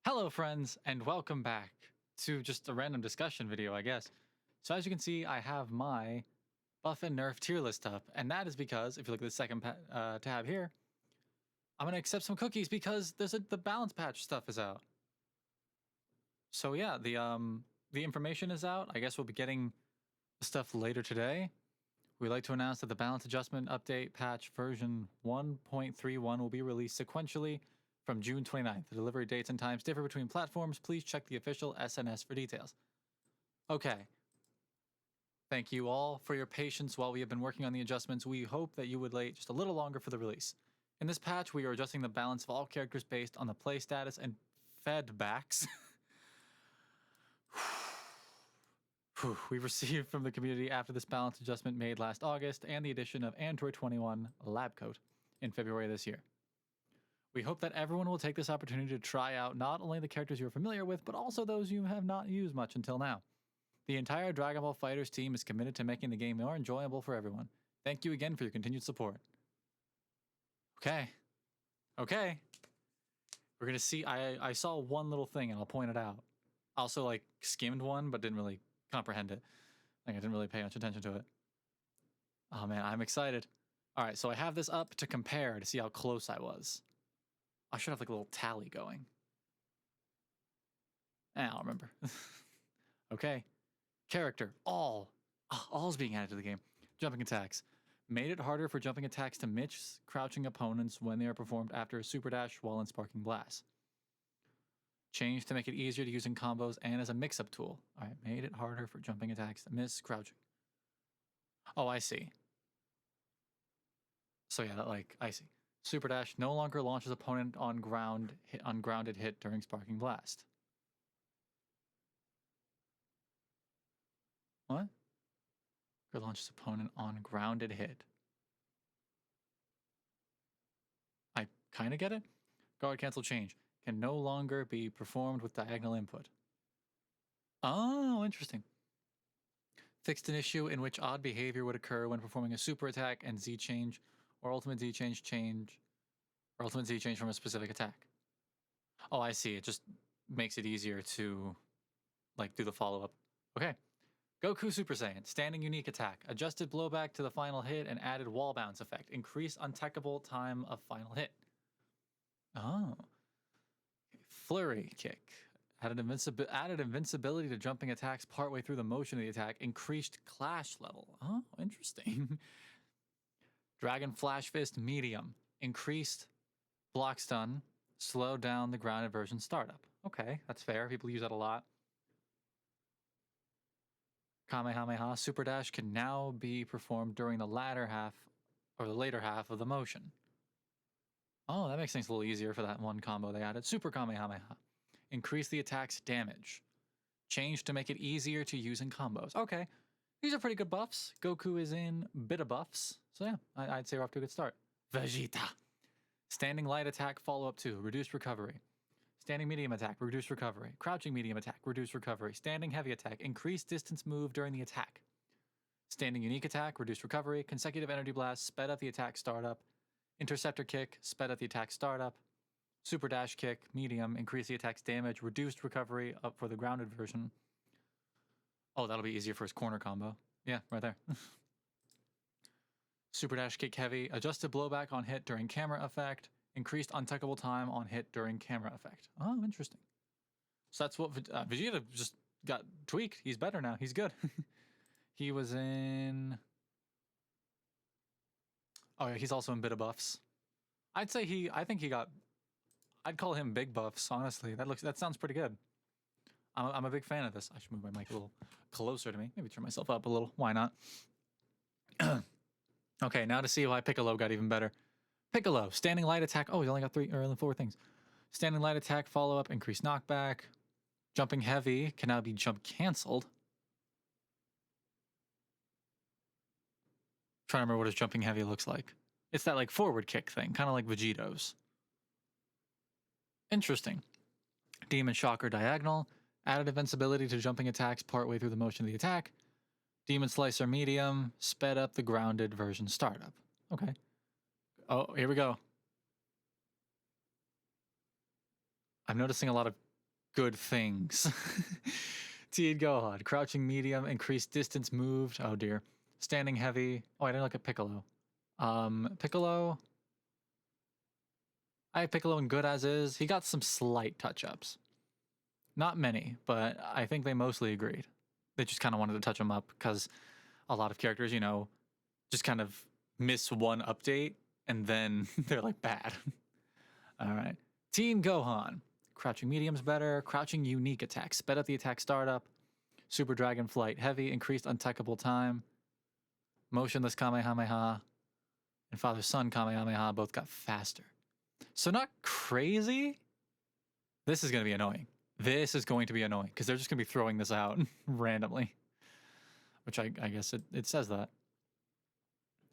Hello friends, and welcome back to just a random discussion video, I guess. So as you can see, I have my buff and nerf tier list up, and that is because, if you look at the second tab here, I'm going to accept some cookies because the balance patch stuff is out. So yeah, the information is out. I guess we'll be getting the stuff later today. We'd like to announce that the balance adjustment update patch version 1.31 will be released sequentially from June 29th. The delivery dates and times differ between platforms. Please check the official SNS for details. Okay. Thank you all for your patience while we have been working on the adjustments. We hope that you would wait just a little longer for the release. In this patch, we are adjusting the balance of all characters based on the play status and feedbacks we received from the community after this balance adjustment made last August and the addition of Android 21 Lab Coat in February this year. We hope that everyone will take this opportunity to try out not only the characters you're familiar with, but also those you have not used much until now. The entire Dragon Ball FighterZ team is committed to making the game more enjoyable for everyone. Thank you again for your continued support. Okay. We're gonna see, I saw one little thing and I'll point it out. I also skimmed one, but didn't really comprehend it. I didn't really pay much attention to it. Oh man, I'm excited. All right, so I have this up to compare to see how close I was. I should have a little tally going. I don't remember. Okay. Character. All's being added to the game. Jumping attacks. Made it harder for jumping attacks to miss crouching opponents when they are performed after a super dash while in Sparking Blast. Changed to make it easier to use in combos and as a mix-up tool. All right, made it harder for jumping attacks to miss crouching. Oh, I see. So yeah, I see. Super dash no longer launches opponent on grounded hit during Sparking Blast. What? Or launches opponent on grounded hit. I kind of get it. Guard cancel change can no longer be performed with diagonal input. Oh, interesting. Fixed an issue in which odd behavior would occur when performing a super attack and Z change or ultimate Z change from a specific attack. Oh, I see. It just makes it easier to do the follow-up. Okay. Goku Super Saiyan, standing unique attack, adjusted blowback to the final hit and added wall bounce effect, increased untechable time of final hit. Oh. Flurry kick, added invincibility to jumping attacks partway through the motion of the attack, increased clash level. Oh, interesting. Dragon Flash Fist medium, increased block stun, slow down the grounded version startup. Okay, that's fair. People use that a lot. Kamehameha Super Dash can now be performed during the later half of the motion. Oh, that makes things a little easier for that one combo they added. Super Kamehameha. Increase the attack's damage. Change to make it easier to use in combos. Okay, these are pretty good buffs. Goku is in bit of buffs. So yeah, I'd say we're off to a good start. Vegeta. Standing light attack follow-up 2. Reduced recovery. Standing medium attack, reduced recovery. Crouching medium attack, reduced recovery. Standing heavy attack, increased distance move during the attack. Standing unique attack, reduced recovery. Consecutive energy blast, sped up the attack startup. Interceptor kick, sped up the attack startup. Super dash kick, medium, increase the attack's damage. Reduced recovery up for the grounded version. Oh, that'll be easier for his corner combo. Yeah, right there. Super dash kick heavy, adjusted blowback on hit during camera effect. Increased untechable time on hit during camera effect. Oh, interesting. So that's what Vegeta just got tweaked. He's better now. He's good. He was in... Oh yeah, he's also in bit of buffs. I think he got... I'd call him big buffs, honestly. That sounds pretty good. I'm a big fan of this. I should move my mic a little closer to me. Maybe turn myself up a little. Why not? Okay, now to see why Piccolo got even better. Piccolo, standing light attack. Oh, he's only got 4 things. Standing light attack, follow-up, increased knockback. Jumping heavy can now be jump canceled. Trying to remember what his jumping heavy looks like. It's that forward kick thing, kind of like Vegito's. Interesting. Demon Shocker diagonal. Added invincibility to jumping attacks partway through the motion of the attack. Demon Slicer medium. Sped up the grounded version startup. Okay. Oh, here we go. I'm noticing a lot of good things. T and Gohan. Crouching medium, increased distance moved. Oh dear. Standing heavy. Oh, I didn't look at Piccolo. Piccolo. I have Piccolo in good as is. He got some slight touch-ups. Not many, but I think they mostly agreed. They just kind of wanted to touch him up because a lot of characters, you know, just kind of miss one update and then they're like bad. All right. Team Gohan. Crouching medium's better. Crouching unique attack. Sped up the attack startup. Super Dragon Flight heavy. Increased untechable time. Motionless Kamehameha. And Father-Son Kamehameha both got faster. So not crazy. This is going to be annoying. This is going to be annoying because they're just going to be throwing this out randomly. Which I guess it says that.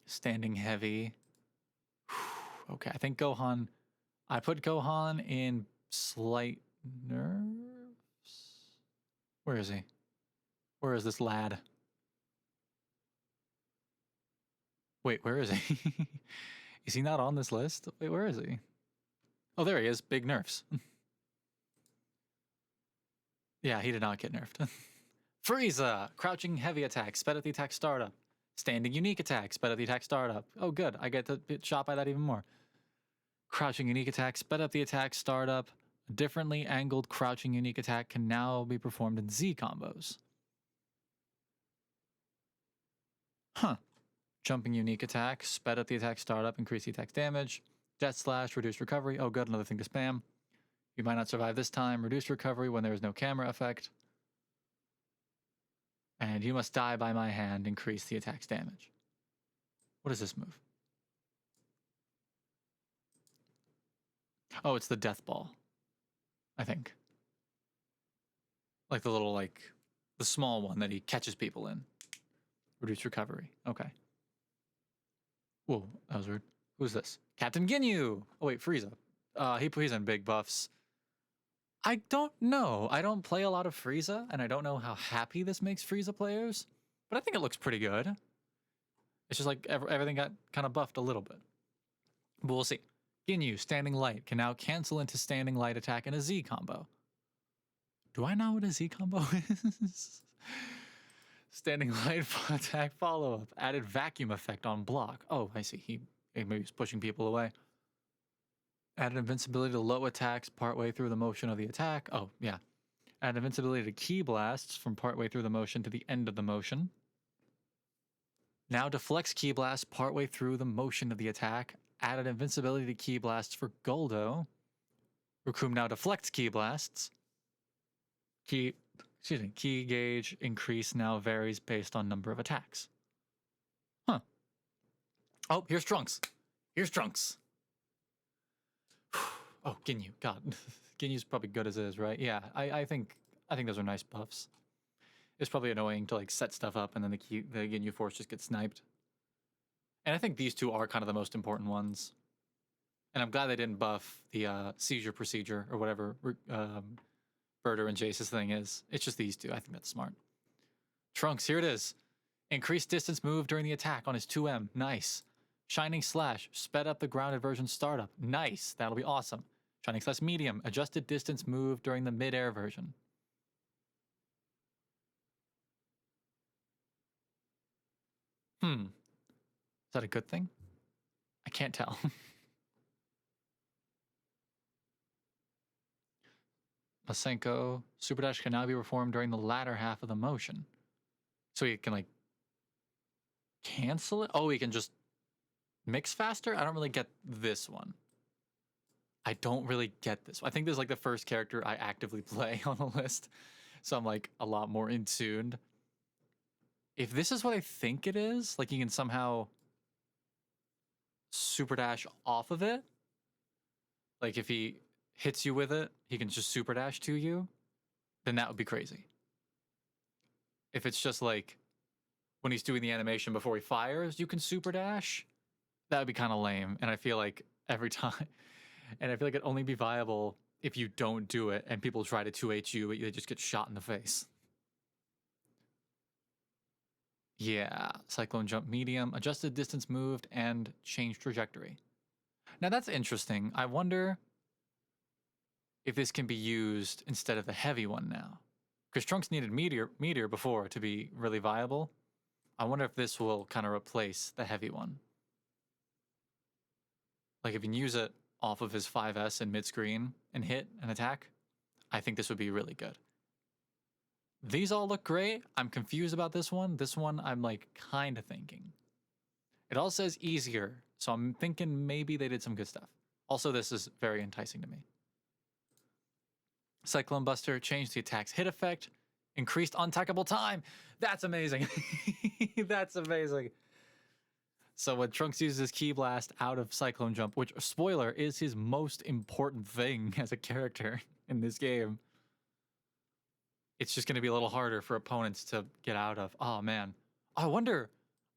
Standing heavy. Okay, I think Gohan... I put Gohan in slight nerves. Where is he? Where is this lad? Wait, where is he? Is he not on this list? Wait, where is he? Oh, there he is. Big nerfs. Yeah, he did not get nerfed. Frieza! Crouching heavy attack. Sped up the attack startup. Standing unique attack. Sped up the attack startup. Oh, good. I get to get shot by that even more. Crouching unique attack. Sped up the attack startup. A differently angled crouching unique attack can now be performed in Z combos. Huh. Jumping unique attack. Sped up the attack startup. Increase the attack's damage. Jet slash. Reduce recovery. Oh, good. Another thing to spam. You might not survive this time. Reduce recovery when there is no camera effect. And you must die by my hand. Increase the attack's damage. What is this move? Oh, it's the death ball. I think. Like the little, like, the small one that he catches people in. Reduce recovery. Okay. Whoa, that was weird. Who's this? Captain Ginyu! Oh, wait, Frieza. He's in big buffs. I don't know. I don't play a lot of Frieza, and I don't know how happy this makes Frieza players, but I think it looks pretty good. It's just like everything got kind of buffed a little bit. But we'll see. Ginyu, Standing Light, can now cancel into Standing Light attack in a Z combo. Do I know what a Z combo is? Standing Light attack follow-up. Added vacuum effect on block. Oh, I see. He maybe he's pushing people away. Added invincibility to low attacks partway through the motion of the attack. Oh, yeah. Added invincibility to ki blasts from partway through the motion to the end of the motion. Now deflects ki blasts partway through the motion of the attack. Added invincibility to ki blasts for Goldo. Raccoon now deflects ki blasts. Ki gauge increase now varies based on number of attacks. Huh. Oh, here's Trunks. Here's Trunks. Oh, Ginyu. God. Ginyu's probably good as is, right? Yeah, I think those are nice buffs. It's probably annoying to like set stuff up and then the Ginyu Force just gets sniped. And I think these two are kind of the most important ones. And I'm glad they didn't buff the seizure procedure or whatever Birder and Jace's thing is. It's just these two. I think that's smart. Trunks, here it is. Increased distance move during the attack on his 2M. Nice. Shining Slash, sped up the grounded version startup. Nice. That'll be awesome. Shining Slash medium, adjusted distance move during the mid-air version. Is that a good thing? I can't tell. Masenko, Super Dash can now be performed during the latter half of the motion. So he can like cancel it? Oh, he can just mix faster? I don't really get this one. I don't really get this. I think this is like the first character I actively play on the list. So I'm like a lot more in tuned. If this is what I think it is, like you can somehow super dash off of it. Like if he hits you with it, he can just super dash to you. Then that would be crazy. If it's just like when he's doing the animation before he fires, you can super dash. That would be kind of lame. And I feel like every time, and I feel like it'd only be viable if you don't do it and people try to 2H you, they just get shot in the face. Yeah, Cyclone Jump medium, adjusted distance moved, and change trajectory. Now that's interesting. I wonder if this can be used instead of the heavy one now. Because Trunks needed meteor before to be really viable. I wonder if this will kind of replace the heavy one. Like if you can use it off of his 5S in mid-screen and hit an attack, I think this would be really good. These all look great. I'm confused about this one. This one I'm like kind of thinking. It all says easier, so I'm thinking maybe they did some good stuff. Also, this is very enticing to me. Cyclone Buster changed the attack's hit effect, increased untackable time. That's amazing. That's amazing. So when Trunks uses his Ki Blast out of Cyclone Jump, which, spoiler, is his most important thing as a character in this game, it's just going to be a little harder for opponents to get out of. Oh, man. I wonder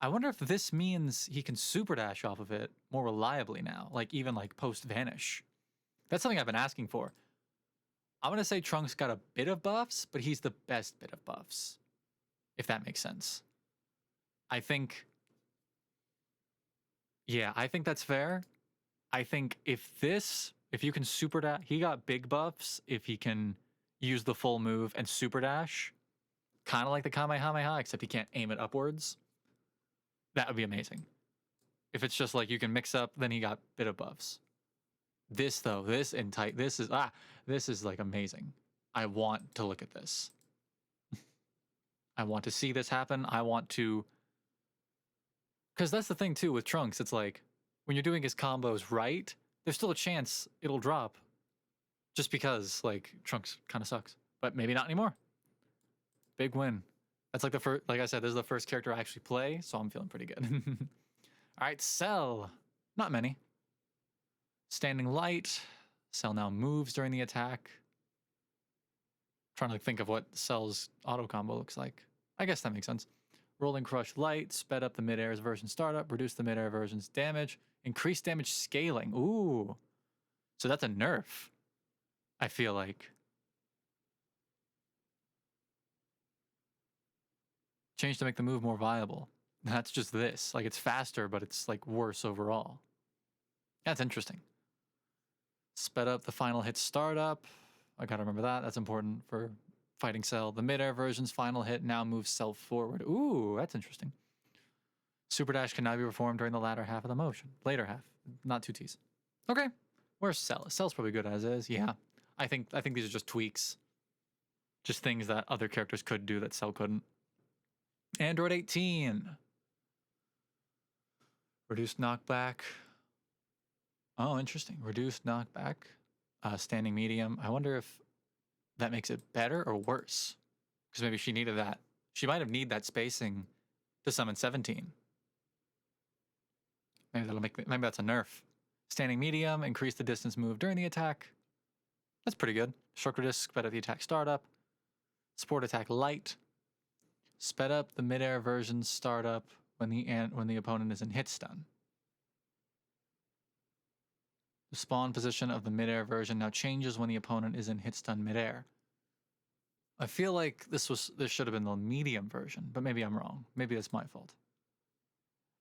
if this means he can super dash off of it more reliably now, like even like post-vanish. That's something I've been asking for. I'm going to say Trunks got a bit of buffs, but he's the best bit of buffs, if that makes sense. I think that's fair. I think if you can super dash, he got big buffs if he can use the full move and super dash, kind of like the Kamehameha, except he can't aim it upwards. That would be amazing. If it's just like you can mix up, then he got bit of buffs. This though, this is like amazing. I want to look at this. I want to see this happen. I want to, because that's the thing too with Trunks. It's like when you're doing his combos right, there's still a chance it'll drop, just because like Trunks kind of sucks. But maybe not anymore. Big win. That's like the first. Like I said, this is the first character I actually play, so I'm feeling pretty good. All right, Cell. Not many. Standing Light. Cell now moves during the attack. Trying to think of what Cell's auto combo looks like. I guess that makes sense. Rolling Crush Light, sped up the mid-air's version startup, reduce the mid-air version's damage, increase damage scaling. Ooh. So that's a nerf, I feel like. Change to make the move more viable. That's just this. Like, it's faster, but it's like worse overall. That's interesting. Sped up the final hit startup. I gotta remember that. That's important for fighting Cell. The mid-air version's final hit now moves Cell forward. Ooh, that's interesting. Super dash can now be performed during the latter half of the motion. Later half, not 2Ts. Okay, where's Cell? Cell's probably good as is. Yeah, I think these are just tweaks, just things that other characters could do that Cell couldn't. Android 18. Reduced knockback. Oh, interesting. Reduced knockback. Standing medium. I wonder if that makes it better or worse. Because maybe she needed that. She might have needed that spacing to summon 17. Maybe that's a nerf. Standing medium. Increase the distance move during the attack. That's pretty good. Shulker disc. Sped up the attack startup. Sport attack light. Sped up the mid-air version startup when the opponent is in hit stun. The spawn position of the mid-air version now changes when the opponent is in hit stun mid-air. I feel like this should have been the medium version, but maybe I'm wrong. Maybe that's my fault.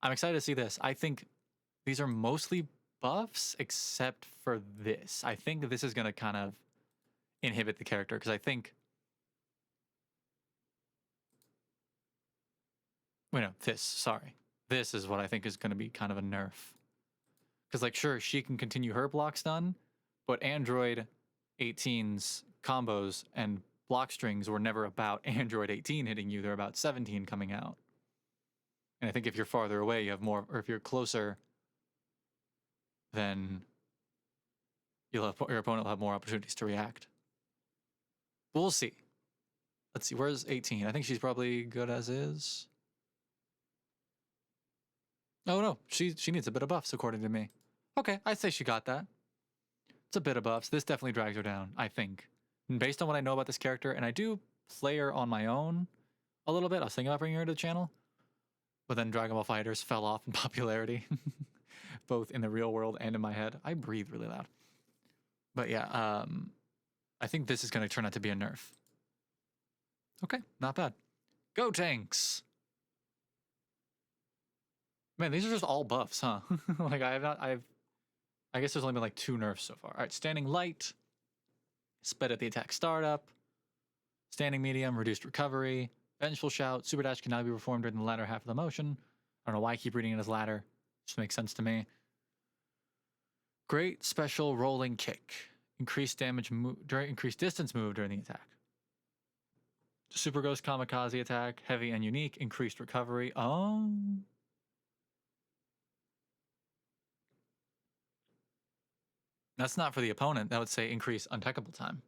I'm excited to see this. I think these are mostly buffs except for this. I think this is going to kind of inhibit the character because I think this is what I think is going to be kind of a nerf. Because, like, sure, she can continue her block stun, but Android 18's combos and block strings were never about Android 18 hitting you. They're about 17 coming out. And I think if you're farther away, you have more, or if you're closer, then your opponent will have more opportunities to react. But we'll see. Let's see, where's 18? I think she's probably good as is. Oh no, she needs a bit of buffs according to me. Okay, I'd say she got that. It's a bit of buffs. This definitely drags her down, I think. And based on what I know about this character, and I do play her on my own a little bit. I was thinking about bringing her to the channel, but then Dragon Ball FighterZ fell off in popularity, both in the real world and in my head. I breathe really loud. But yeah, I think this is going to turn out to be a nerf. Okay, not bad. Go Tanks! Man, these are just all buffs, huh? Like I guess there's only been like 2 nerfs so far. All right, Standing Light. sped up the attack startup, standing medium, reduced recovery, vengeful shout, super dash can now be performed during the latter half of the motion. I don't know why I keep reading it as ladder. Just makes sense to me. Great special rolling kick. Increased damage increased distance move during the attack. Super Ghost Kamikaze attack, heavy and unique, increased recovery. Oh. That's not for the opponent. That would say increase untechable time.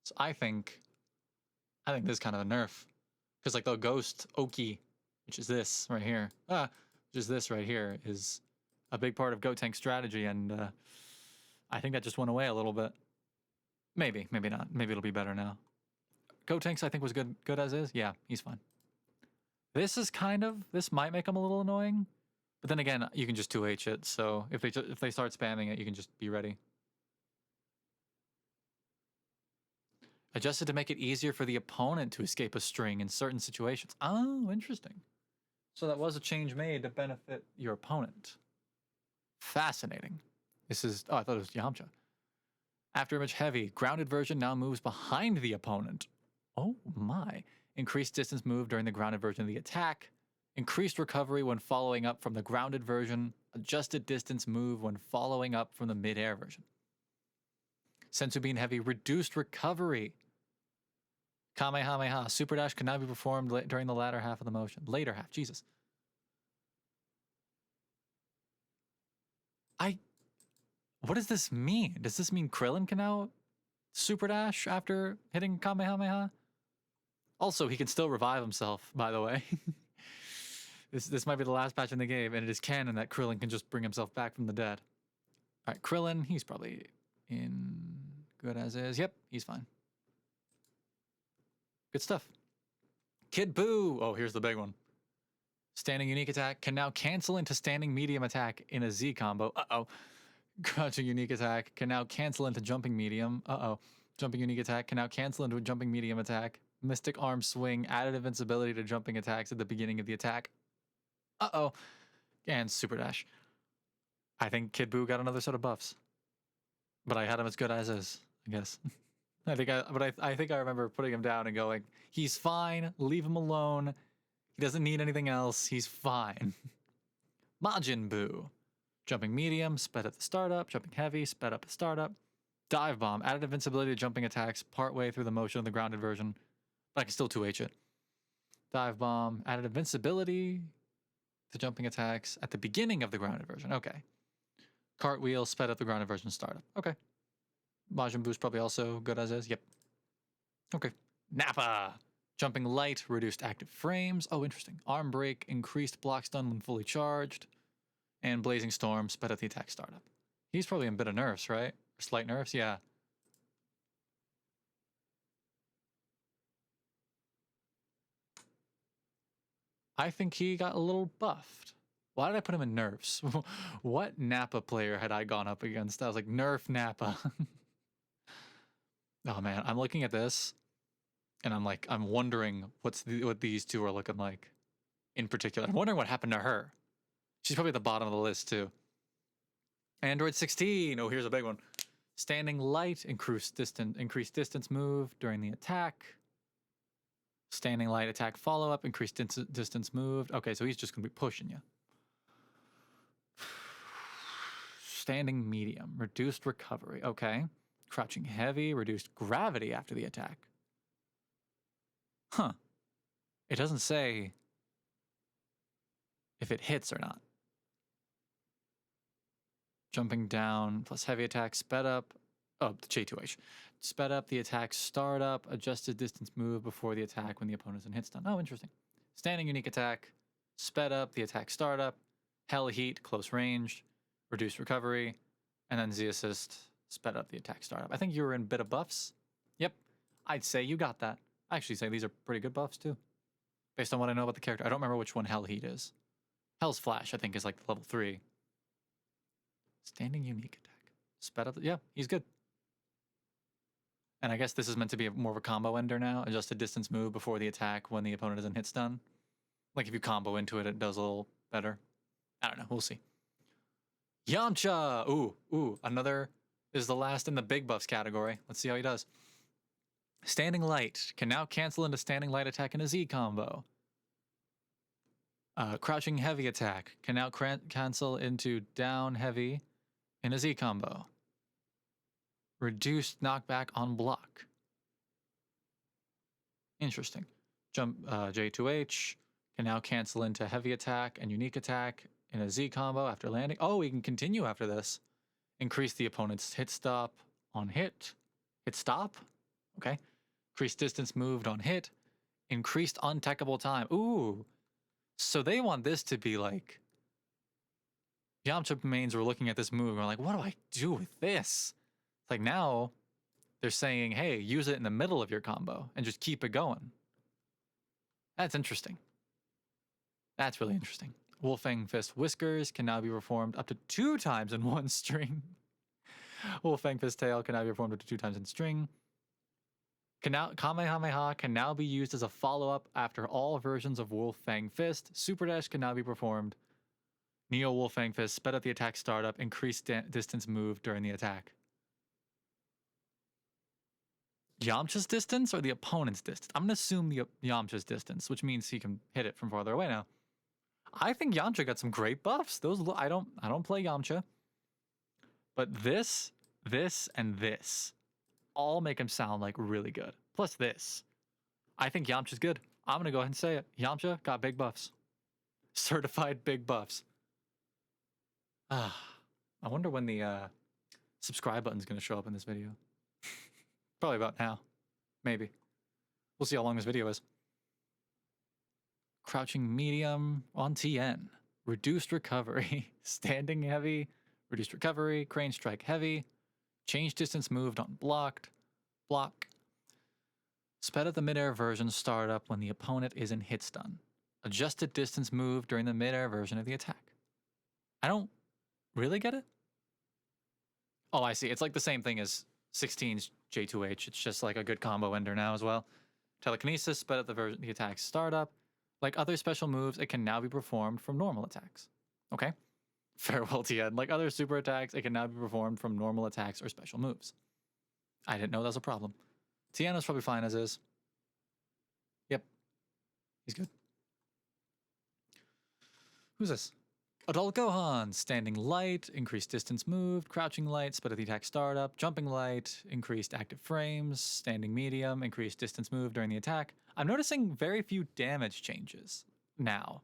So I think this is kind of a nerf. Because like the Ghost Oki, which is this right here. Which is this right here, is a big part of Gotenk strategy, and I think that just went away a little bit. Maybe, maybe not. Maybe it'll be better now. Gotenks I think was good as is. Yeah, he's fine. This might make him a little annoying. But then again, you can just 2H it, so if they start spamming it, you can just be ready. Adjusted to make it easier for the opponent to escape a string in certain situations. Oh, interesting. So that was a change made to benefit your opponent. Fascinating. This is... Oh, I thought it was Yamcha. After image heavy, grounded version now moves behind the opponent. Oh my. Increased distance move during the grounded version of the attack. Increased recovery when following up from the grounded version. Adjusted distance move when following up from the mid-air version. Senzu Bean Heavy, reduced recovery. Kamehameha, Super Dash can now be performed during the latter half of the motion. Later half, Jesus. What does this mean? Does this mean Krillin can now Super Dash after hitting Kamehameha? Also, he can still revive himself, by the way. This might be the last patch in the game, and it is canon that Krillin can just bring himself back from the dead. All right, Krillin, he's probably in good as is. Yep, he's fine. Good stuff. Kid Buu. Oh, here's the big one. Standing unique attack can now cancel into standing medium attack in a Z combo. Uh-oh. Crouching unique attack can now cancel into jumping medium. Uh-oh. Jumping unique attack can now cancel into a jumping medium attack. Mystic arm swing, added invincibility to jumping attacks at the beginning of the attack. Uh-oh. And super dash. I think Kid Buu got another set of buffs. But I had him as good as is, I guess. I think I remember putting him down and going, he's fine, leave him alone. He doesn't need anything else, he's fine. Majin Buu. Jumping medium, sped up the startup. Jumping heavy, sped up the startup. Dive bomb, added invincibility to jumping attacks partway through the motion of the grounded version. But I can still 2H it. Dive bomb, added invincibility to jumping attacks at the beginning of the grounded version. Okay. Cartwheel, sped up the grounded version startup. Okay. Majin Buu's probably also good as is. Yep. Okay. Nappa. Jumping light, reduced active frames. Oh, interesting. Arm break, increased block stun when fully charged. And Blazing Storm, sped up the attack startup. He's probably in a bit of nerfs, right? Or slight nerfs? Yeah. I think he got a little buffed. Why did I put him in nerfs? What Nappa player had I gone up against? I was like, nerf Nappa. Oh man, I'm looking at this, and I'm wondering what these two are looking like in particular. I'm wondering what happened to her. She's probably at the bottom of the list too. Android 16. Oh, here's a big one. Standing light, increased distance move during the attack. Standing light attack follow-up, increased distance moved. Okay, so he's just going to be pushing you. Standing medium, reduced recovery. Okay. Crouching heavy, reduced gravity after the attack. Huh. It doesn't say if it hits or not. Jumping down plus heavy attack, sped up. Oh, the J2H. Sped up the attack startup, adjusted distance move before the attack when the opponent's in hit stun. Oh, interesting. Standing unique attack, sped up the attack startup, hell heat, close range, reduced recovery, and then Z assist, sped up the attack startup. I think you were in bit of buffs. Yep. I'd say you got that. I actually say these are pretty good buffs too. Based on what I know about the character. I don't remember which one hell heat is. Hell's Flash, I think, is like level 3. Standing unique attack. Sped up. Yeah, he's good. And I guess this is meant to be more of a combo ender now. Adjusted distance move before the attack when the opponent isn't hit stun. Like if you combo into it, it does a little better. I don't know. We'll see. Yamcha! Ooh, another This is the last in the big buffs category. Let's see how he does. Standing Light can now cancel into Standing Light attack in a Z combo. Crouching Heavy attack can now cancel into Down Heavy in a Z combo. Reduced knockback on block. Interesting. Jump J2H can now cancel into Heavy attack and Unique attack in a Z combo after landing. Oh, we can continue after this. Increase the opponent's hit stop on hit. Hit stop? Okay. Increase distance moved on hit. Increased untechable time. Ooh. So they want this to be like... Yamcha mains were looking at this move and were like, what do I do with this? It's like now they're saying, hey, use it in the middle of your combo and just keep it going. That's interesting. That's really interesting. Wolfang Fist Whiskers can now be performed up to 2 times in one string. Wolfang Fist Tail can now be performed up to 2 times in string. Kamehameha can now be used as a follow-up after all versions of Wolfang Fist. Super Dash can now be performed. Neo Wolfang Fist, sped up the attack startup, increased distance moved during the attack. Yamcha's distance or the opponent's distance? I'm going to assume the Yamcha's distance, which means he can hit it from farther away now. I think Yamcha got some great buffs. Those I don't play Yamcha. But this, and this all make him sound like really good. Plus this. I think Yamcha's good. I'm going to go ahead and say it. Yamcha got big buffs. Certified big buffs. I wonder when the subscribe button's going to show up in this video. Probably about now. Maybe. We'll see how long this video is. Crouching medium on TN. Reduced recovery. Standing heavy. Reduced recovery. Crane strike heavy. Change distance moved on blocked. Block. Sped up the midair version startup when the opponent is in hit stun. Adjusted distance moved during the midair version of the attack. I don't really get it. Oh, I see. It's like the same thing as 16's J2H. It's just like a good combo ender now as well. Telekinesis, sped up the attack startup. Like other special moves, it can now be performed from normal attacks. Okay. Farewell TN. Like other super attacks, it can now be performed from normal attacks or special moves. I didn't know that was a problem. TN was probably fine as is. Yep. He's good. Who's this? Adult Gohan. Standing light, increased distance moved, crouching light, sped up the attack startup, jumping light, increased active frames, standing medium, increased distance moved during the attack. I'm noticing very few damage changes now.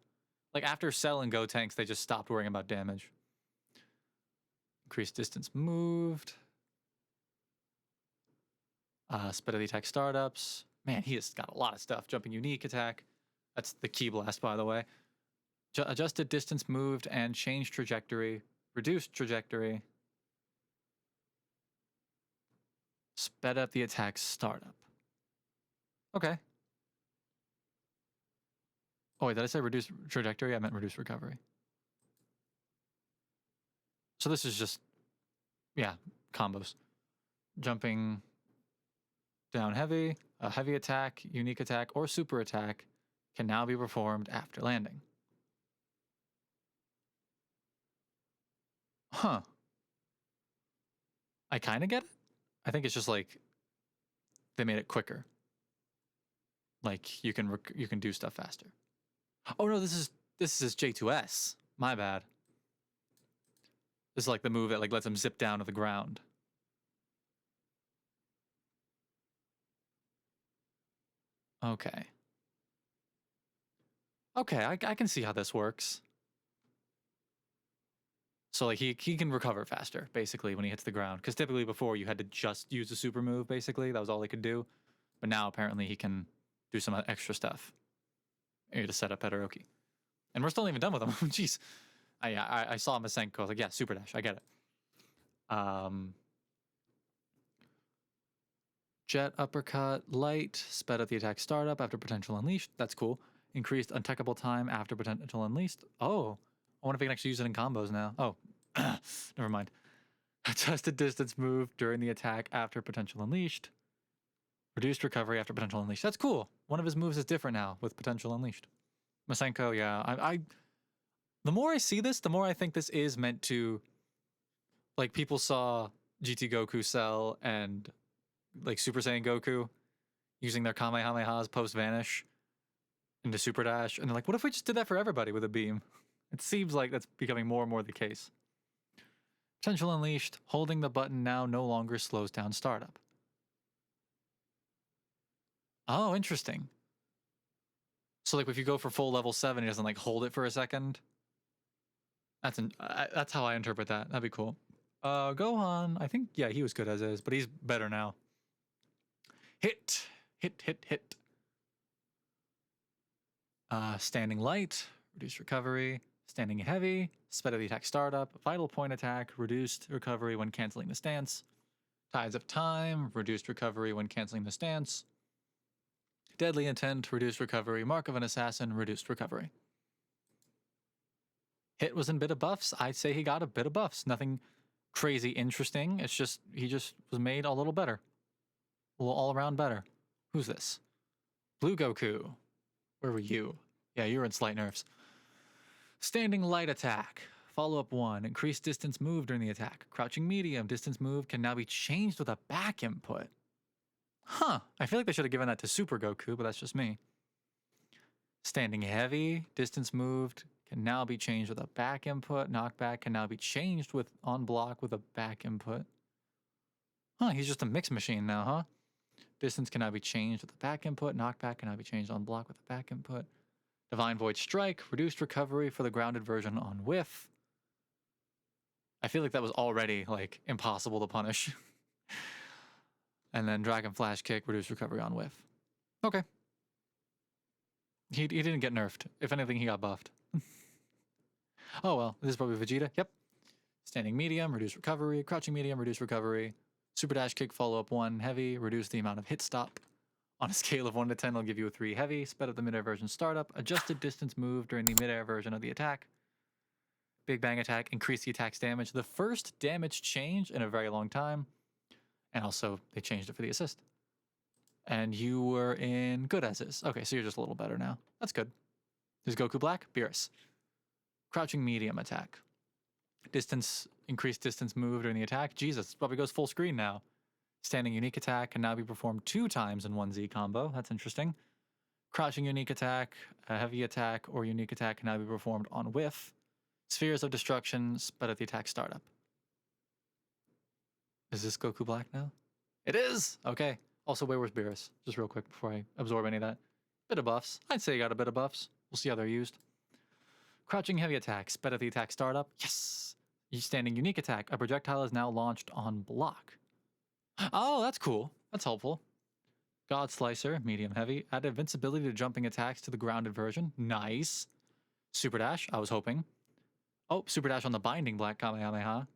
Like after Cell and Gotenks, they just stopped worrying about damage. Increased distance moved. Sped up the attack startups. Man, he has got a lot of stuff. Jumping unique attack. That's the Ki Blast, by the way. Adjusted distance moved and changed trajectory. Reduced trajectory. Sped up the attack startup. Okay. Oh, wait, did I say reduced trajectory? I meant reduced recovery. So this is just, yeah, combos. Jumping down heavy, a heavy attack, unique attack, or super attack can now be performed after landing. Huh. I kind of get it. I think it's just like they made it quicker. Like you can do stuff faster. Oh no, this is J2S. My bad. This is like the move that like lets him zip down to the ground. Okay. Okay, I can see how this works. So like he can recover faster, basically, when he hits the ground. Because typically before you had to just use a super move, basically. That was all he could do. But now apparently he can do some extra stuff to set up Todoroki. And we're still not even done with him. Jeez. I saw Masenko. I was like, yeah, super dash. I get it. Jet uppercut light. Sped up the attack startup after potential unleashed. That's cool. Increased untechable time after potential unleashed. Oh. I wonder if we can actually use it in combos now. Oh, never mind. Adjusted distance move during the attack after potential unleashed. Reduced recovery after potential unleashed. That's cool. One of his moves is different now with potential unleashed. Masenko, yeah. The more I see this, the more I think this is meant to... Like, people saw GT Goku Cell and like Super Saiyan Goku using their Kamehamehas post vanish into Super Dash, and they're like, what if we just did that for everybody with a beam? It seems like that's becoming more and more the case. Potential Unleashed, holding the button now no longer slows down startup. Oh, interesting. So like if you go for full level 7, he doesn't like hold it for a second. That's how I interpret that. That'd be cool. Gohan, I think, yeah, he was good as is, but he's better now. Hit. Standing light, reduced recovery. Standing heavy, sped of the attack startup. Vital point attack, reduced recovery when canceling the stance. Tides of time, reduced recovery when canceling the stance. Deadly intent, reduced recovery. Mark of an assassin, reduced recovery. Hit was in bit of buffs. I'd say he got a bit of buffs. Nothing crazy interesting. It's just, he just was made a little better. A little all around better. Who's this? Blue Goku. Where were you? Yeah, you were in slight nerfs. Standing light attack. Follow-up 1. Increased distance move during the attack. Crouching medium. Distance move can now be changed with a back input. Huh. I feel like they should have given that to Super Goku, but that's just me. Standing heavy. Distance moved can now be changed with a back input. Knockback can now be changed with on block with a back input. Huh, he's just a mix machine now, huh? Distance can now be changed with a back input. Knockback can now be changed on block with a back input. Divine Void Strike, reduced recovery for the grounded version on whiff. I feel like that was already like impossible to punish. And then Dragon Flash Kick, reduced recovery on whiff. Okay. He didn't get nerfed. If anything, he got buffed. Oh well, this is probably Vegeta. Yep. Standing medium, reduced recovery. Crouching medium, reduced recovery. Super Dash Kick, follow-up 1, heavy, reduce the amount of hit stop. On a scale of 1 to 10, I'll give you a 3 heavy, sped up the midair version startup, adjusted distance move during the midair version of the attack. Big Bang attack, increase the attack's damage. The first damage change in a very long time. And also, they changed it for the assist. And you were in good as is. Okay, so you're just a little better now. That's good. Is Goku black? Beerus. Crouching medium attack. Distance, increased distance move during the attack. Jesus, probably goes full screen now. Standing unique attack can now be performed 2 times in one Z combo. That's interesting. Crouching unique attack, a heavy attack, or unique attack can now be performed on whiff. Spheres of destruction, sped at the attack startup. Is this Goku Black now? It is! Okay. Also, where's Beerus? Just real quick before I absorb any of that. Bit of buffs. I'd say you got a bit of buffs. We'll see how they're used. Crouching heavy attack, sped at the attack startup. Yes! Standing unique attack, a projectile is now launched on block. Oh, that's cool. That's helpful. God Slicer, medium heavy. Add invincibility to jumping attacks to the grounded version. Nice. Super Dash, I was hoping. Oh, Super Dash on the binding black Kamehameha.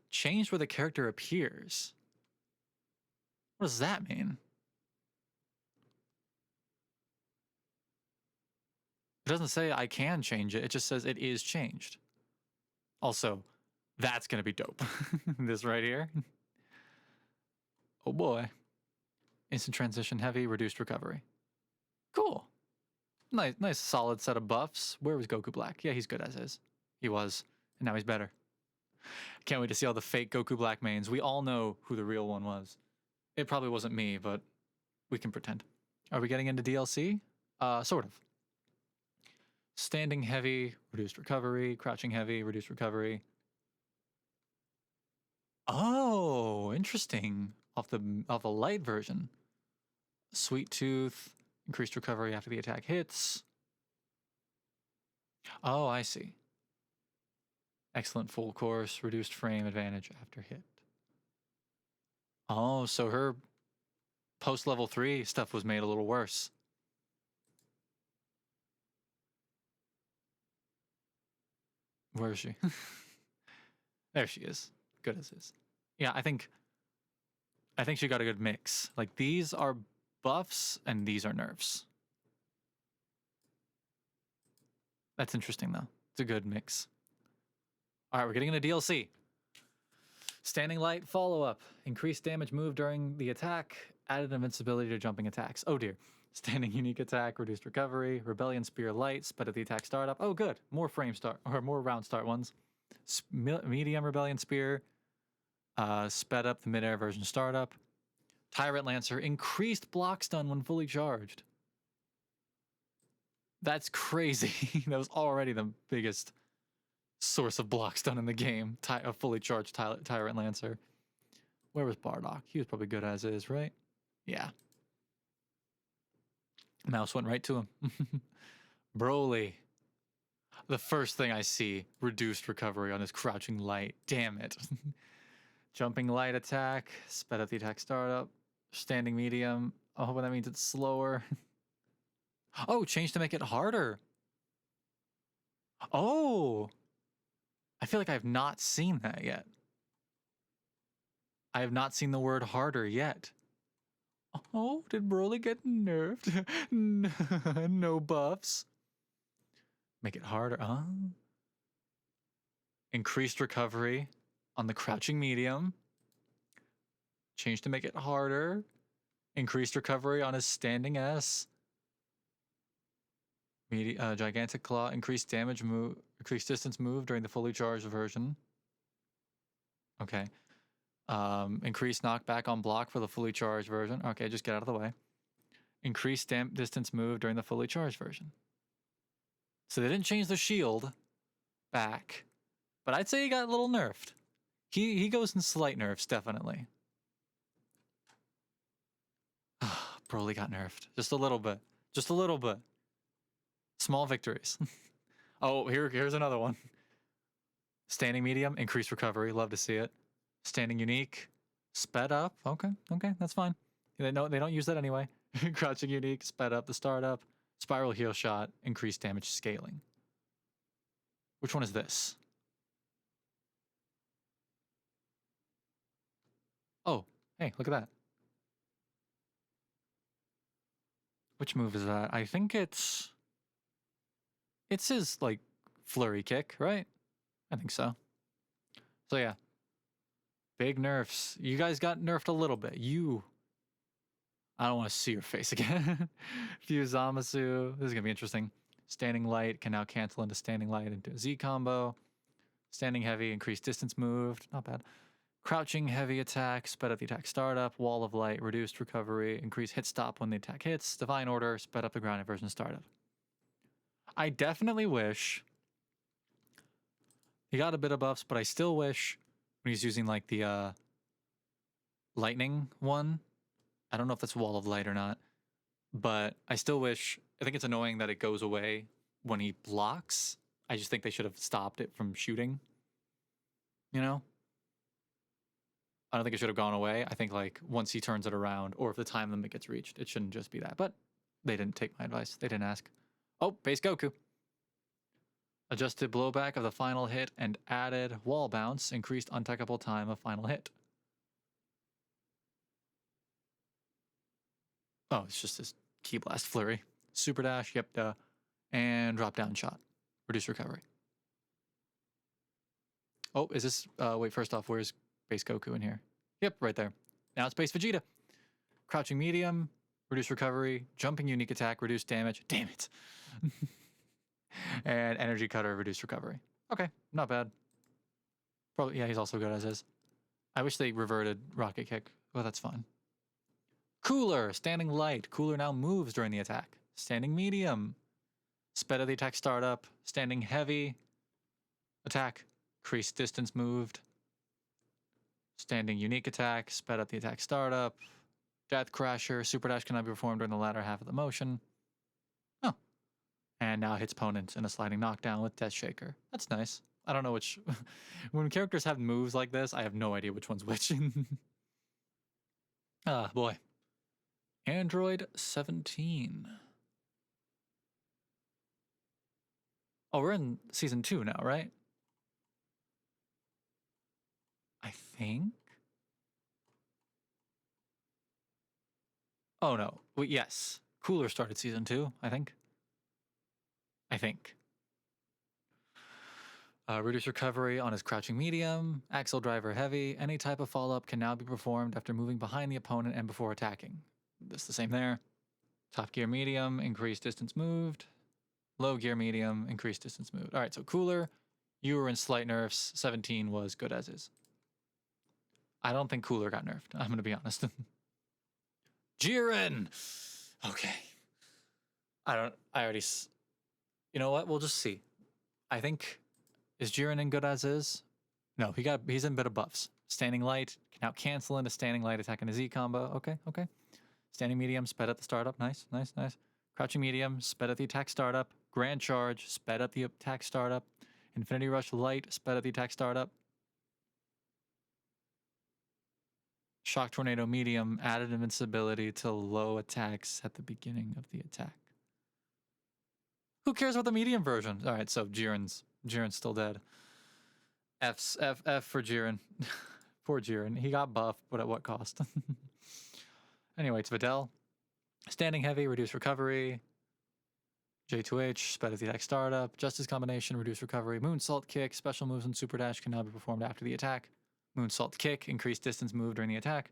Changed where the character appears. What does that mean? It doesn't say I can change it. It just says it is changed. Also, that's going to be dope. This right here. Oh boy. Instant transition heavy, reduced recovery. Cool. Nice solid set of buffs. Where was Goku Black? Yeah, he's good as is. He was. And now he's better. Can't wait to see all the fake Goku Black mains. We all know who the real one was. It probably wasn't me, but we can pretend. Are we getting into DLC? Sort of. Standing heavy, reduced recovery. Crouching heavy, reduced recovery. Oh, interesting. Off the light version. Sweet Tooth, increased recovery after the attack hits. Oh, I see. Excellent full course, reduced frame advantage after hit. Oh, so her post level 3 stuff was made a little worse. Where is she? There she is. Good as is. Yeah, I think she got a good mix. Like, these are buffs and these are nerfs. That's interesting though. It's a good mix. All right, we're getting into DLC. Standing light follow-up. Increased damage move during the attack. Added invincibility to jumping attacks. Oh dear. Standing unique attack, reduced recovery. Rebellion spear light, sped at the attack startup. Oh good. More frame start, or more round start ones. Medium rebellion spear. Sped up the midair version startup. Tyrant Lancer increased block stun when fully charged. That's crazy. That was already the biggest source of block stun in the game. A fully charged Tyrant Lancer. Where was Bardock? He was probably good as is, right? Yeah. Mouse went right to him. Broly. The first thing I see, reduced recovery on his crouching light. Damn it. Jumping light attack, sped up the attack startup, standing medium. Oh, but that means it's slower. Oh, change to make it harder. Oh, I feel like I have not seen that yet. I have not seen the word harder yet. Oh, did Broly get nerfed? No buffs. Make it harder. Increased recovery on the crouching medium. Change to make it harder. Increased recovery on his standing S. Gigantic Claw. Increased damage move. Increased distance move during the fully charged version. Okay. Increased knockback on block for the fully charged version. Okay, just get out of the way. Increased distance move during the fully charged version. So they didn't change the shield back, but I'd say he got a little nerfed. He goes in slight nerfs, definitely. Broly got nerfed. Just a little bit. Just a little bit. Small victories. Oh, here's another one. Standing medium, increased recovery. Love to see it. Standing unique, sped up. Okay, that's fine. They don't use that anyway. Crouching unique, sped up the startup. Spiral heal shot, increased damage scaling. Which one is this? Oh, hey, look at that. Which move is that? I think it's his, like, flurry kick, right? I think so. So yeah. Big nerfs. You guys got nerfed a little bit. I don't want to see your face again. Fuse Zamasu. This is going to be interesting. Standing light can now cancel into standing light into a Z combo. Standing heavy, increased distance moved. Not bad. Crouching heavy attack, sped up the attack startup. Wall of light, reduced recovery, increased hit stop when the attack hits. Divine order, sped up the grounded version startup. I definitely wish he got a bit of buffs, but I still wish when he's using like the lightning one. I don't know if that's Wall of Light or not, but I still wish. I think it's annoying that it goes away when he blocks. I just think they should have stopped it from shooting. You know? I don't think it should have gone away. I think like once he turns it around, or if the time limit gets reached, it shouldn't just be that. But they didn't take my advice. They didn't ask. Oh, base Goku. Adjusted blowback of the final hit and added wall bounce, increased untechable time of final hit. Oh, it's just this Ki Blast Flurry. Super Dash, yep, duh. And drop down shot. Reduce recovery. Oh, is this, wait, first off, where's base Goku in here? Yep, right there. Now it's base Vegeta. Crouching medium, reduce recovery. Jumping unique attack, reduce damage. Damn it. And energy cutter, reduce recovery. Okay, not bad. Probably, yeah, he's also good as is. I wish they reverted rocket kick. Well, that's fine. Cooler, standing light. Cooler now moves during the attack. Standing medium. Sped of the attack startup. Standing heavy. Attack. Increased distance moved. Standing unique attack. Sped up the attack startup. Death Crasher. Super Dash cannot be performed during the latter half of the motion. Oh. And now hits opponents in a sliding knockdown with Death Shaker. That's nice. I don't know which... when characters have moves like this, I have no idea which one's which. Ah, boy. Android 17. Oh, we're in season 2 now, right? I think. Oh no. Well, yes. Cooler started season 2, I think. Reduce recovery on his crouching medium. Axle driver heavy. Any type of follow-up can now be performed after moving behind the opponent and before attacking. That's the same there. Top gear medium, increased distance moved. Low gear medium, increased distance moved. All right, so Cooler, you were in slight nerfs. 17 was good as is. I don't think Cooler got nerfed. I'm gonna be honest. Jiren! Okay. I already... You know what? We'll just see. I think... Is Jiren in good as is? No, he's in bit of buffs. Standing Light can now cancel into Standing Light attack and a Z combo. Okay, okay. Standing Medium, sped at the startup. Nice, nice, nice. Crouching Medium, sped at the attack startup. Grand Charge, sped at the attack startup. Infinity Rush Light, sped at the attack startup. Shock Tornado Medium, added invincibility to low attacks at the beginning of the attack. Who cares about the medium version? All right, so Jiren's still dead. F for Jiren. Poor Jiren. He got buffed, but at what cost? Anyway, it's Videl. Standing Heavy, reduce recovery. J2H, sped at the attack startup. Justice Combination, reduce recovery. Moonsault Kick, special moves and Super Dash can now be performed after the attack. Moonsault Kick, increased distance move during the attack.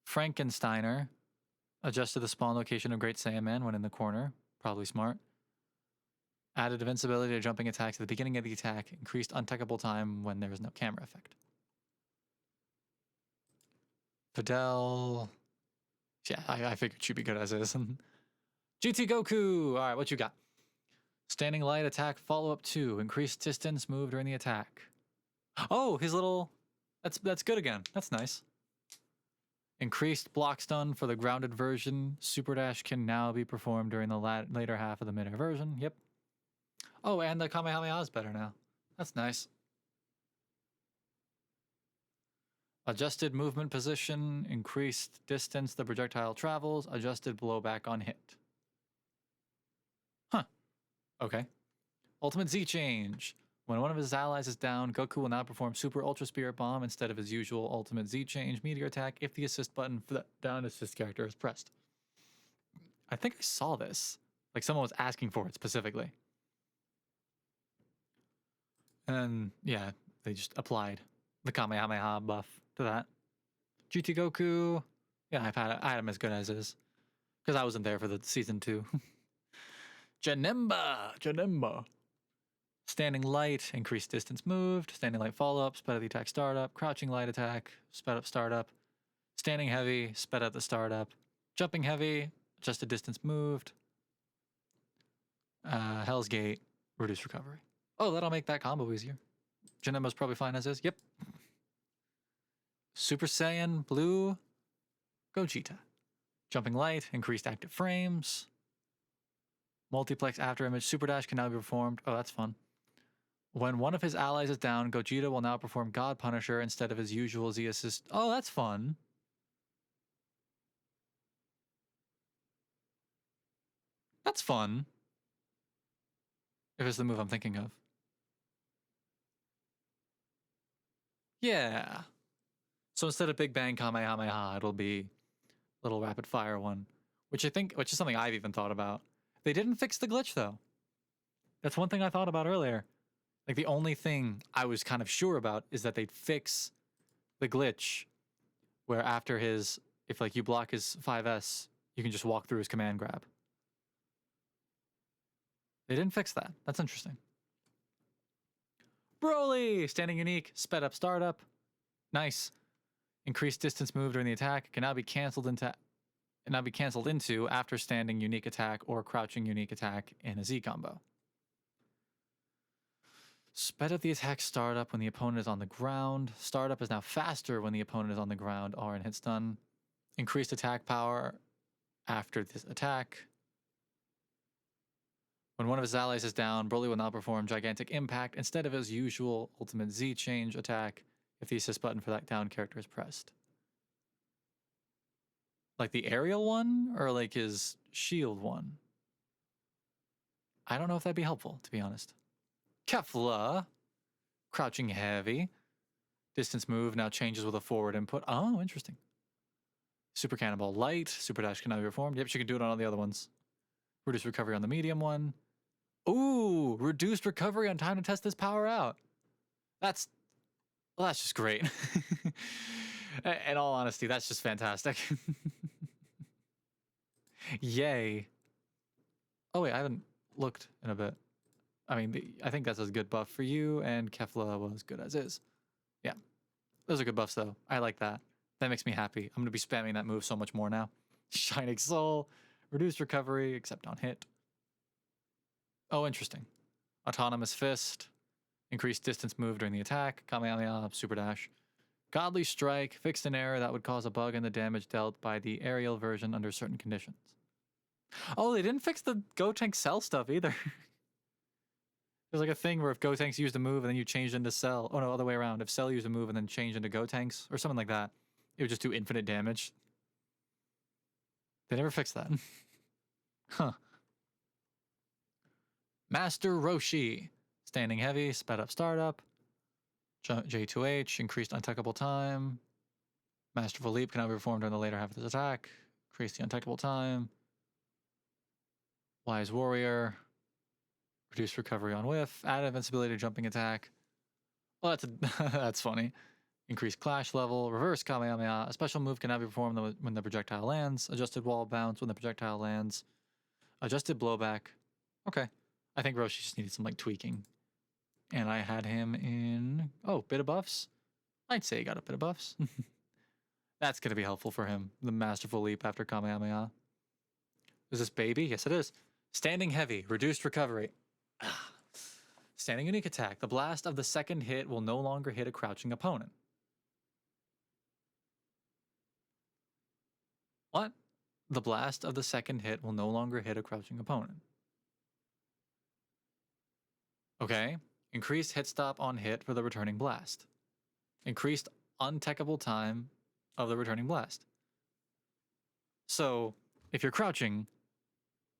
Frankensteiner, adjusted the spawn location of Great Saiyaman when in the corner. Probably smart. Added invincibility to jumping attacks at the beginning of the attack. Increased untechable time when there is no camera effect. Videl... Yeah, I figured she'd be good as is. GT Goku! Alright, what you got? Standing Light attack follow-up 2. Increased distance move during the attack. Oh, his little... That's good again. That's nice. Increased block stun for the grounded version. Super Dash can now be performed during the later half of the mid-air version. Yep. Oh, and the Kamehameha is better now. That's nice. Adjusted movement position, increased distance the projectile travels, adjusted blowback on hit. Huh. Okay. Ultimate Z change. When one of his allies is down, Goku will now perform Super Ultra Spirit Bomb instead of his usual Ultimate Z change meteor attack if the assist button for the down assist character is pressed. I think I saw this. Like someone was asking for it specifically. And yeah, they just applied the Kamehameha buff to that. GT Goku, yeah, I had him as good as is. Because I wasn't there for the season 2. Janemba. Standing Light, increased distance moved. Standing Light follow-up, sped at the attack startup. Crouching Light attack, sped up startup. Standing Heavy, sped at the startup. Jumping Heavy, adjusted distance moved. Hell's Gate, reduced recovery. Oh, that'll make that combo easier. Janemba's probably fine as is. Yep. Super Saiyan Blue, Gogeta. Jumping Light, increased active frames. Multiplex after image Super Dash can now be performed. Oh, that's fun. When one of his allies is down, Gogeta will now perform God Punisher instead of his usual Z assist. Oh, that's fun. That's fun. If it's the move I'm thinking of. Yeah. So instead of Big Bang Kamehameha, it'll be little rapid fire one, which is something I've even thought about. They didn't fix the glitch though. That's one thing I thought about earlier. Like the only thing I was kind of sure about is that they'd fix the glitch where after if like you block his 5S, you can just walk through his command grab. They didn't fix that. That's interesting. Broly! Standing unique, sped up startup. Nice. Increased distance move during the attack can now be canceled into after standing unique attack or crouching unique attack in a Z combo. Sped up the attack startup when the opponent is on the ground. Startup is now faster when the opponent is on the ground or in hit stun. Increased attack power after this attack. When one of his allies is down, Broly will now perform Gigantic Impact instead of his usual Ultimate Z change attack if the assist button for that down character is pressed. Like the aerial one or like his shield one? I don't know if that'd be helpful, to be honest. Kefla, crouching heavy. Distance move now changes with a forward input. Oh, interesting. Super Cannonball Light. Super Dash can now be performed. Yep, she can do it on all the other ones. Reduced recovery on the medium one. Ooh, reduced recovery on time to test this power out. That's just great. In all honesty, that's just fantastic. Yay. Oh wait, I haven't looked in a bit. I mean, I think that's a good buff for you, and Kefla was good as is. Yeah. Those are good buffs, though. I like that. That makes me happy. I'm going to be spamming that move so much more now. Shining Soul, reduced recovery, except on hit. Oh, interesting. Autonomous Fist, increased distance move during the attack, Kamehameha, Super Dash. Godly Strike, fixed an error that would cause a bug in the damage dealt by the aerial version under certain conditions. Oh, they didn't fix the Gotenks Cell stuff either. There's like a thing where if Gotenks used a move and then you changed into Cell, oh no, other way around. If Cell used a move and then changed into Gotenks or something like that, it would just do infinite damage. They never fixed that. Huh. Master Roshi, standing heavy, sped up startup. J2H, increased untechable time. Masterful Leap can now be performed during the later half of this attack. Increase the untechable time. Wise Warrior. Reduce recovery on whiff. Add invincibility to jumping attack. Well, that's funny. Increase clash level. Reverse Kamehameha. A special move can now be performed when the projectile lands. Adjusted wall bounce when the projectile lands. Adjusted blowback. Okay. I think Roshi just needed some like tweaking. And I had him in... Oh, bit of buffs? I'd say he got a bit of buffs. That's going to be helpful for him. The Masterful Leap after Kamehameha. Is this baby? Yes, it is. Standing heavy. Reduced recovery. Standing unique attack. The blast of the second hit will no longer hit a crouching opponent. What? The blast of the second hit will no longer hit a crouching opponent. Okay. Increased hit stop on hit for the returning blast. Increased untechable time of the returning blast. So, if you're crouching,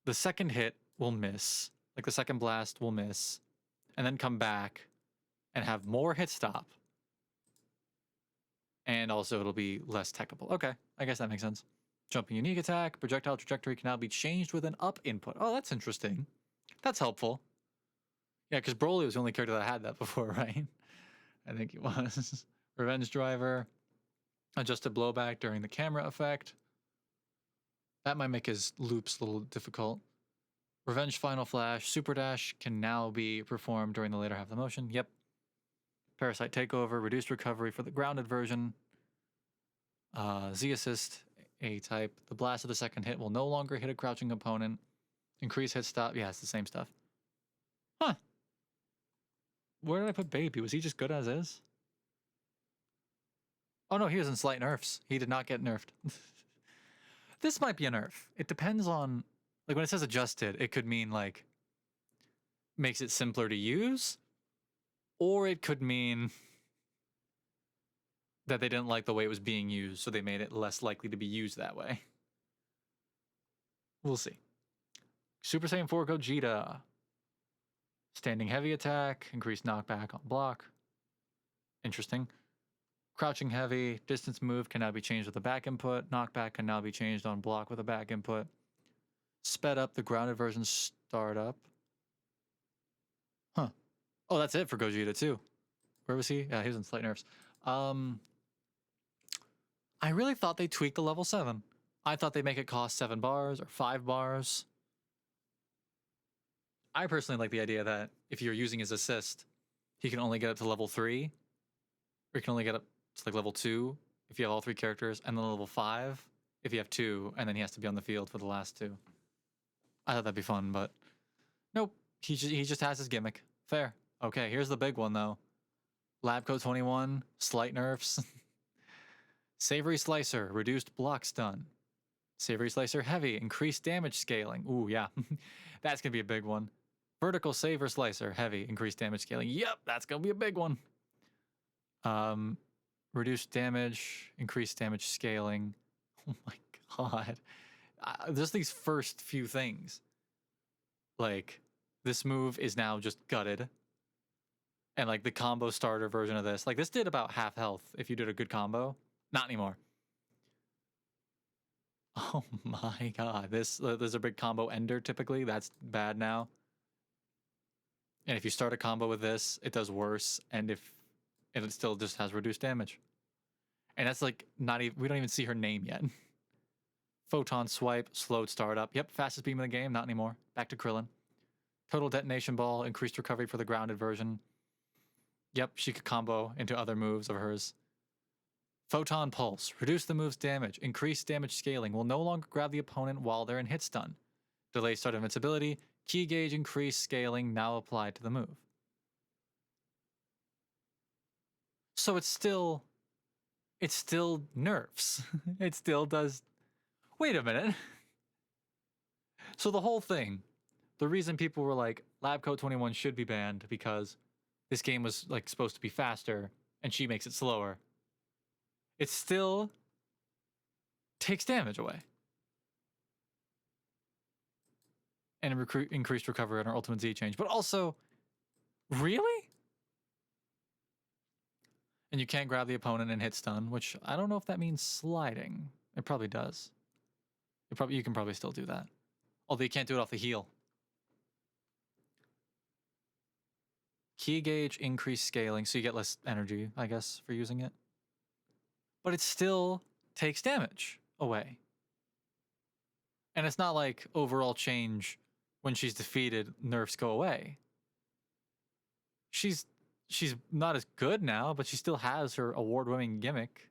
the second hit will miss. Like the second blast will miss. And then come back and have more hit stop. And also it'll be less techable. Okay, I guess that makes sense. Jumping unique attack. Projectile trajectory can now be changed with an up input. Oh, that's interesting. That's helpful. Yeah, because Broly was the only character that had that before, right? I think it was. Revenge Driver. Adjusted blowback during the camera effect. That might make his loops a little difficult. Revenge Final Flash. Super Dash can now be performed during the later half of the motion. Yep. Parasite Takeover. Reduced recovery for the grounded version. Z-Assist. A-type. The blast of the second hit will no longer hit a crouching opponent. Increase hit stop. Yeah, it's the same stuff. Huh. Where did I put Baby? Was he just good as is? Oh no, he was in slight nerfs. He did not get nerfed. This might be a nerf. It depends on... Like when it says adjusted, it could mean like... makes it simpler to use. Or it could mean... that they didn't like the way it was being used, so they made it less likely to be used that way. We'll see. Super Saiyan 4 Gogeta. Standing heavy attack. Increased knockback on block. Interesting. Crouching heavy. Distance move can now be changed with a back input. Knockback can now be changed on block with a back input. Sped up the grounded version startup. Huh. Oh, that's it for Gogeta too. Where was he? Yeah, he was in slight nerfs. I really thought they tweaked the level 7. I thought they'd make it cost 7 bars or 5 bars. I personally like the idea that if you're using his assist, he can only get up to level 3. Or he can only get up to like level 2 if you have all 3 characters, and then level 5 if you have 2, and then he has to be on the field for the last 2. I thought that'd be fun, but nope. He just has his gimmick. Fair. Okay, here's the big one though. Labco 21, slight nerfs. Savory Slicer, reduced block stun. Savory Slicer Heavy, increased damage scaling. Ooh, yeah. That's going to be a big one. Vertical Saver Slicer Heavy, increased damage scaling. Yep, that's going to be a big one. Reduced damage, increased damage scaling. Oh my god. Just these first few things. Like, this move is now just gutted. And like the combo starter version of this. Like, this did about half health if you did a good combo. Not anymore. Oh my god. There's a big combo ender typically. That's bad now. And if you start a combo with this, it does worse. And it still just has reduced damage. And that's like not even, we don't even see her name yet. Photon Swipe, slowed startup. Yep, fastest beam in the game. Not anymore. Back to Krillin. Total Detonation Ball, increased recovery for the grounded version. Yep, she could combo into other moves of hers. Photon Pulse. Reduce the move's damage. Increase damage scaling. Will no longer grab the opponent while they're in hit stun. Delay start invincibility. Key gauge increase scaling now applied to the move. So it's still nerfs. It still does. Wait a minute. So the whole thing, the reason people were like, Lab Coat 21 should be banned because this game was like supposed to be faster and she makes it slower. It still takes damage away. And increased recovery on our Ultimate Z change. But also, really? And you can't grab the opponent and hit stun, which I don't know if that means sliding. It probably does. You can probably still do that. Although you can't do it off the heel. Key gauge, increase scaling, so you get less energy, I guess, for using it. But it still takes damage away. And it's not like overall change when she's defeated, nerfs go away. She's not as good now, but she still has her award-winning gimmick.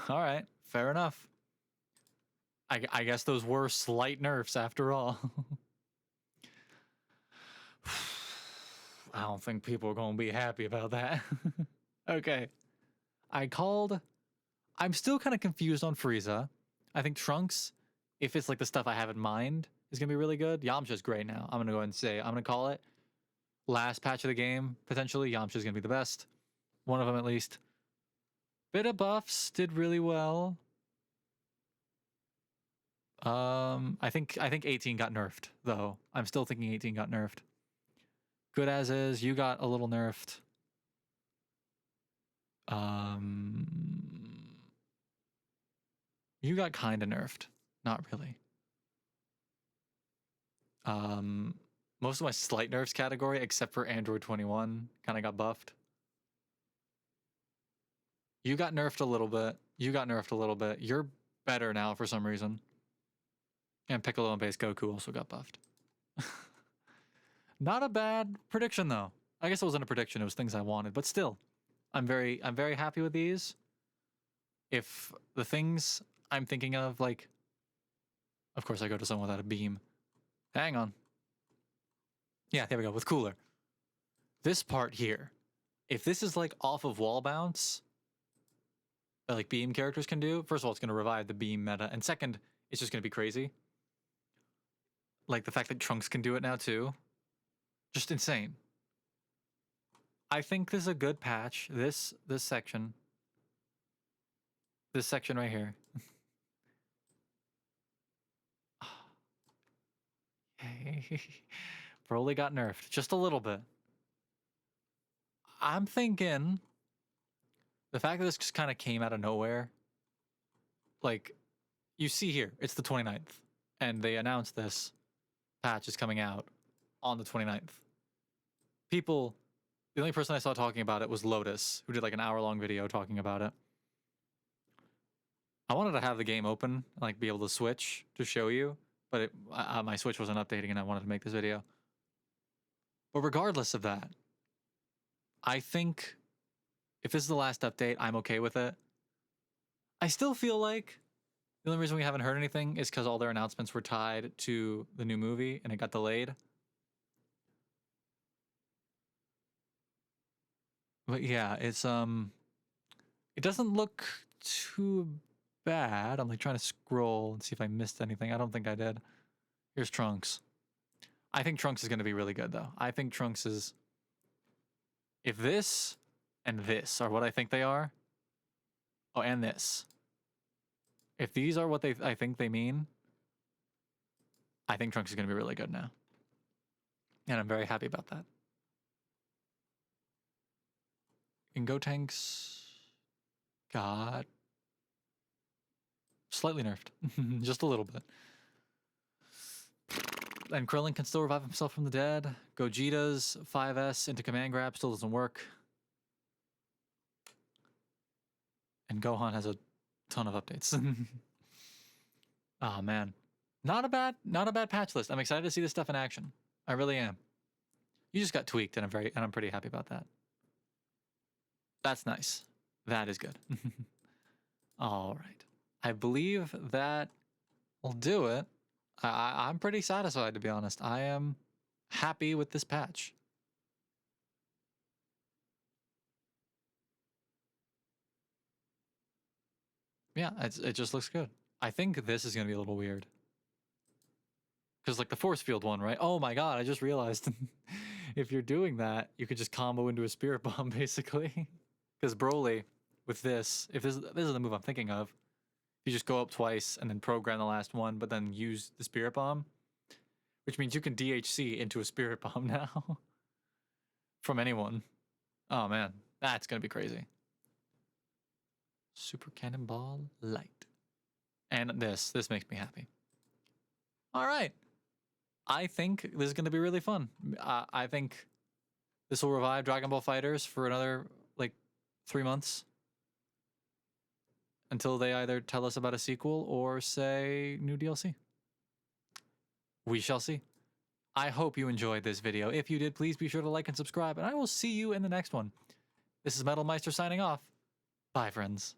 All right, fair enough. I guess those were slight nerfs after all. I don't think people are going to be happy about that. Okay. I'm still kind of confused on Frieza. I think Trunks, if it's like the stuff I have in mind, is going to be really good. Yamcha's great now. I'm going to go ahead and say, I'm going to call it. Last patch of the game, potentially, Yamcha's going to be the best. One of them at least. Bit of buffs did really well. I think 18 got nerfed, though. I'm still thinking 18 got nerfed. Good as is, you got a little nerfed. You got kind of nerfed. Not really. Most of my slight nerfs category, except for Android 21, kind of got buffed. You got nerfed a little bit. You got nerfed a little bit. You're better now for some reason. And Piccolo and Base Goku also got buffed. Not a bad prediction, though. I guess it wasn't a prediction. It was things I wanted. But still, I'm very happy with these. If the things I'm thinking of, like... Of course, I go to someone without a beam. Hang on. Yeah, there we go, with cooler. This part here, if this is like off of wall bounce, that like beam characters can do, first of all, it's going to revive the beam meta, and second, it's just going to be crazy. Like the fact that Trunks can do it now too. Just insane. I think this is a good patch. This section. This section right here. Hey. Broly got nerfed just a little bit. I'm thinking the fact that this just kind of came out of nowhere. Like, you see here, it's the 29th, and they announced this patch is coming out on the 29th. People, the only person I saw talking about it was Lotus, who did like an hour-long video talking about it. I wanted to have the game open, like be able to switch to show you, but my Switch wasn't updating and I wanted to make this video. But regardless of that, I think if this is the last update, I'm okay with it. I still feel like the only reason we haven't heard anything is because all their announcements were tied to the new movie and it got delayed. But yeah, it's it doesn't look too bad. I'm like trying to scroll and see if I missed anything. I don't think I did. Here's Trunks. I think Trunks is going to be really good, though. I think Trunks is... If this and this are what I think they are... Oh, and this. If these are what I think they mean, I think Trunks is going to be really good now. And I'm very happy about that. And Gotenks got slightly nerfed. Just a little bit. And Krillin can still revive himself from the dead. Gogeta's 5S into command grab still doesn't work. And Gohan has a ton of updates. Oh man. Not a bad patch list. I'm excited to see this stuff in action. I really am. You just got tweaked and I'm pretty happy about that. That's nice. That is good. All right. I believe that will do it. I'm pretty satisfied, to be honest. I am happy with this patch. Yeah, it just looks good. I think this is going to be a little weird. Because like the force field one, right? Oh my god, I just realized. If you're doing that, you could just combo into a spirit bomb, basically. Because Broly, with this, if this is the move I'm thinking of, you just go up twice and then program the last one, but then use the spirit bomb, which means you can DHC into a spirit bomb now. From anyone. Oh man, that's gonna be crazy. Super Cannonball Light. And this makes me happy. All right. I think this is going to be really fun. I think this will revive Dragon Ball FighterZ for another, like, 3 months. Until they either tell us about a sequel or say new DLC. We shall see. I hope you enjoyed this video. If you did, please be sure to like and subscribe, and I will see you in the next one. This is Metal Meister signing off. Bye, friends.